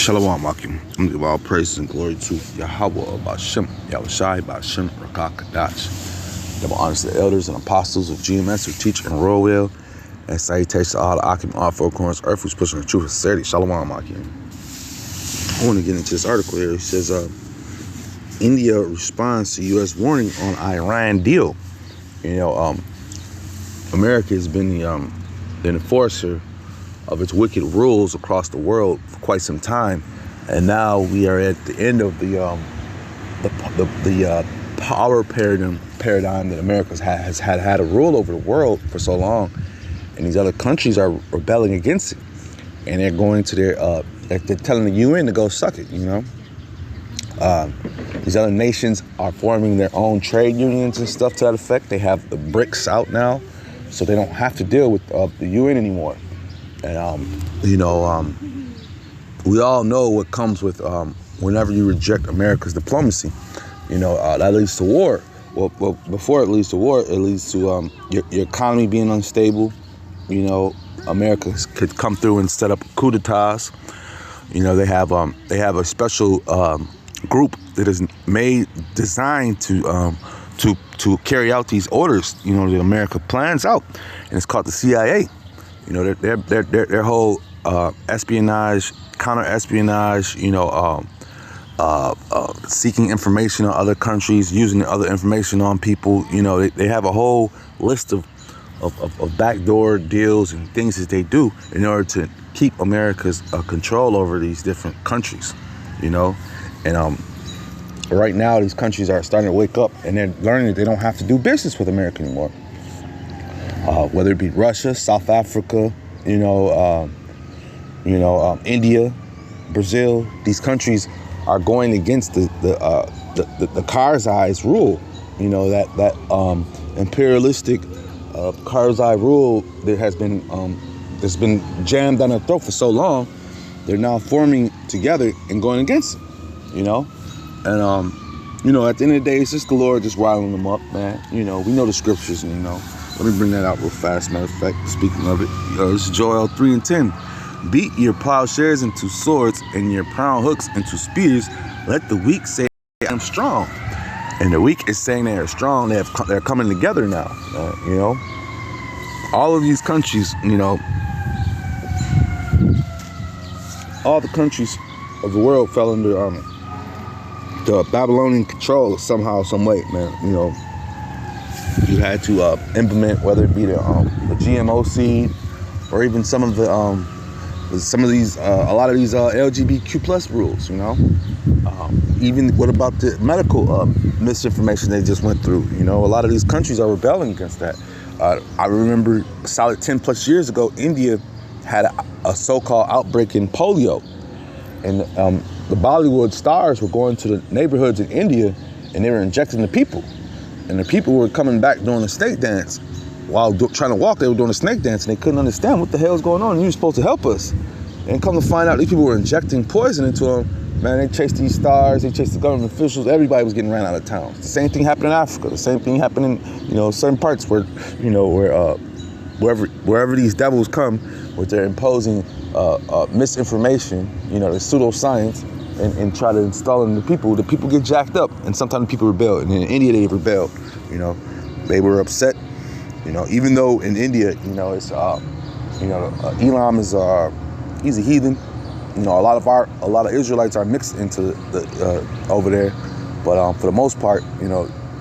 Shalom Akim. I'm give all praises and glory to Yahweh Bashem, Yahushai Bashem, Rakah Kadash. Double honors to the elders and apostles of GMS who teach and roll well. And salutations to all the Akim, all four corners of earth who's pushing the truth and sincerity. Shalom Akim. I want to get into this article here. It says, India responds to U.S. warning on Iran deal. America has been the enforcer of its wicked rules across the world for quite some time, and now we are at the end of the power paradigm that America has had a rule over the world for so long, and these other countries are rebelling against it, and they're going to they're telling the UN to go suck it. These other nations are forming their own trade unions and stuff to that effect. They have the BRICS out now, so they don't have to deal with the UN anymore. And, we all know what comes with whenever you reject America's diplomacy. That leads to war. Well, before it leads to war, it leads to your economy being unstable. America could come through and set up coup d'etats. They have a special group that is designed to carry out these orders. That America plans out, and it's called the CIA. Their whole espionage, counter-espionage, seeking information on other countries, using the other information on people. They have a whole list of backdoor deals and things that they do in order to keep America's control over these different countries, And right now, these countries are starting to wake up, and they're learning that they don't have to do business with America anymore. Whether it be Russia, South Africa, India, Brazil, these countries are going against the Karzai's rule. That imperialistic Karzai rule that has been that's been jammed down their throat for so long. They're now forming together and going against it. And at the end of the day, it's just the Lord just riling them up, man. We know the scriptures, and let me bring that out real fast. Matter of fact, speaking of it, this is Joel 3:10. Beat your plowshares into swords and your plow hooks into spears. Let the weak say, I'm strong. And the weak is saying they are strong. They're coming together now. All of these countries, all the countries of the world fell under the Babylonian control somehow, some way, man. You had to implement, whether it be the GMO seed, or even some of these a lot of these LGBTQ plus rules. Even what about the medical misinformation they just went through? A lot of these countries are rebelling against that. I remember a solid 10 plus years ago, India had a so-called outbreak in polio, and the Bollywood stars were going to the neighborhoods in India, and they were injecting the people. And the people were coming back doing a snake dance. While trying to walk, they were doing a snake dance, and they couldn't understand what the hell is going on. You were supposed to help us. And come to find out, these people were injecting poison into them. Man, they chased these stars, they chased the government officials. Everybody was getting ran out of town. The same thing happened in Africa. The same thing happened in, certain parts where, wherever these devils come, where they're imposing misinformation, the pseudoscience, and try to install it in the people get jacked up, and sometimes people rebel. And in India, they rebelled. They were upset. Even though in India, it's Elam is he's a heathen. A lot of Israelites are mixed into the over there, but for the most part,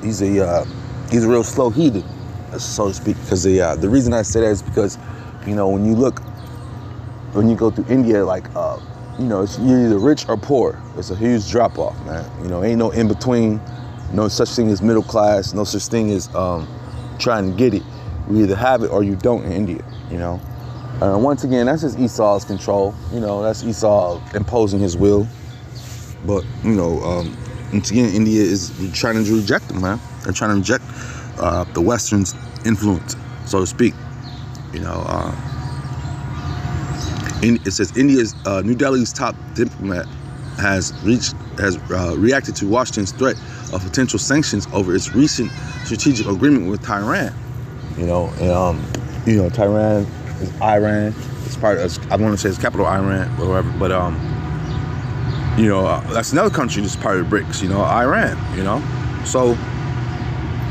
he's a real slow heathen, so to speak. Because the reason I say that is because when you go through India, like it's you're either rich or poor. It's a huge drop off, man. Ain't no in between, no such thing as middle class, no such thing as trying to get it. You either have it or you don't in India, once again, that's just Esau's control. That's Esau imposing his will. But, once again, India is trying to reject them, man. They're trying to reject the Western's influence, so to speak. It says India's New Delhi's top diplomat has reacted to Washington's threat of potential sanctions over its recent strategic agreement with Tehran. Tehran is Iran. It's part of, I want to say it's capital Iran, or whatever. But You know, that's another country that's part of the BRICS, you know, Iran, you know. So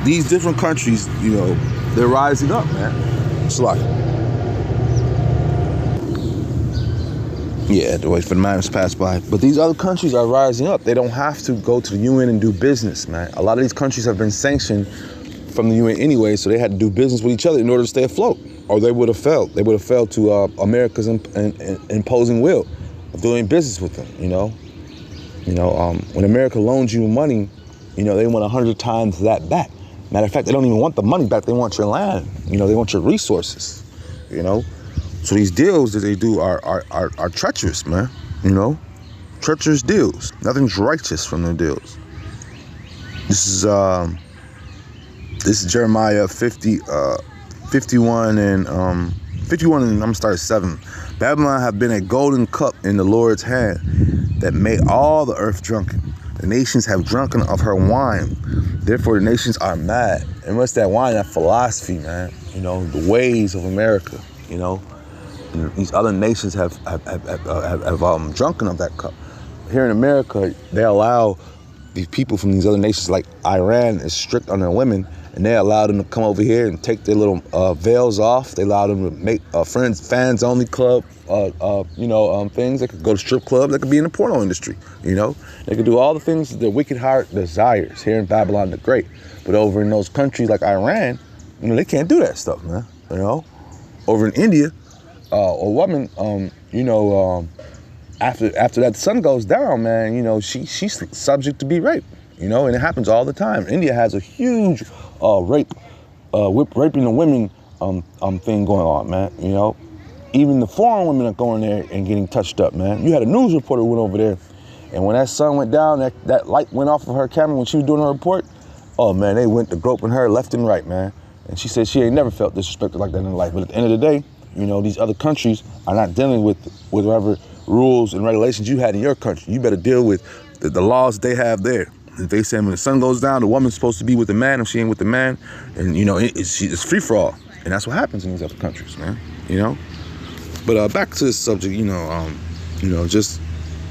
these different countries, you know, they're rising up, man. It's like, yeah, the wait for the minutes to pass by. But these other countries are rising up. They don't have to go to the UN and do business, man. A lot of these countries have been sanctioned from the UN anyway, so they had to do business with each other in order to stay afloat, or they would have failed. They would have failed to America's imposing will of doing business with them, you know. When America loans you money, you know, they want 100 times that back. Matter of fact, they don't even want the money back. They want your land. You know, they want your resources, you know. So these deals that they do are treacherous, man, you know. Treacherous deals. Nothing's righteous from the deals. This is Jeremiah 51 and I'm gonna start at 7. Babylon have been a golden cup in the Lord's hand that made all the earth drunken. The nations have drunken of her wine. Therefore the nations are mad. And what's that wine? That philosophy, man. You know, the ways of America, you know. And these other nations have drunken of that cup. Here in America, they allow these people from these other nations, like Iran is strict on their women, and they allow them to come over here and take their little veils off. They allow them to make fans only club, things. They could go to strip clubs. They could be in the porno industry, you know. They could do all the things that their wicked heart desires here in Babylon the Great. But over in those countries like Iran, you know, they can't do that stuff, man, you know. Over in India, a woman, after that sun goes down, man, you know, she's subject to be raped, you know, and it happens all the time. India has a huge raping the women thing going on, man, you know. Even the foreign women are going there and getting touched up, man. You had a news reporter went over there, and when that sun went down, that light went off of her camera when she was doing her report, oh, man, they went to groping her left and right, man. And she said she ain't never felt disrespected like that in her life. But at the end of the day, you know, these other countries are not dealing with whatever rules and regulations you had in your country. You better deal with the laws they have there. If they say when the sun goes down, the woman's supposed to be with the man. If she ain't with the man, and you know, it's free for all. And that's what happens in these other countries, man. You know. But back to this subject, just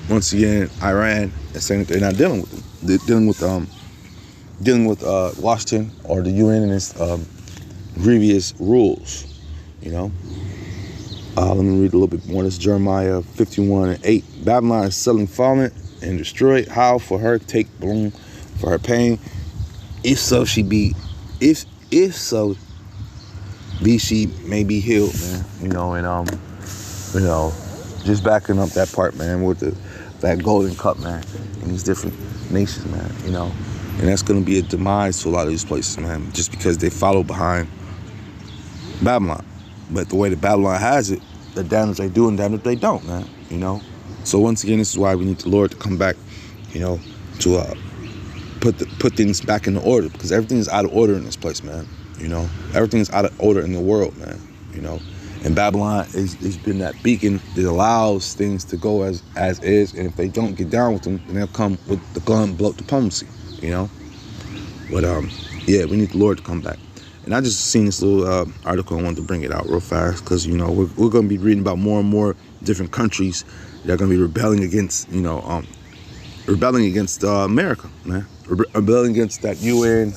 once again, Iran is saying that they're not dealing with them. They're dealing with Washington or the UN and its grievous rules. You know. Let me read a little bit more. This is Jeremiah 51:8. Babylon is suddenly fallen and destroyed. How for her take bloom for her pain? If so she be she may be healed, man. You know, and just backing up that part, man, with that golden cup, man, in these different nations, man, you know. And that's gonna be a demise to a lot of these places, man, just because they follow behind Babylon. But the way that Babylon has it, the damage they do and damage they don't, man, you know. So once again, this is why we need the Lord to come back, you know, to put things back into order, because everything is out of order in this place, man. You know, everything is out of order in the world, man. You know, and Babylon has been that beacon that allows things to go as is, and if they don't get down with them, then they'll come with the gun, blow diplomacy. You know, but yeah, we need the Lord to come back. And I just seen this little article. I wanted to bring it out real fast because, you know, we're going to be reading about more and more different countries that are going to be rebelling against, America, man. Rebelling against that UN,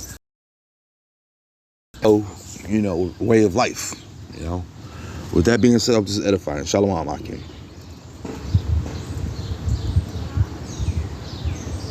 way of life, you know. With that being said, I'm just edifying. Shalom, Akim.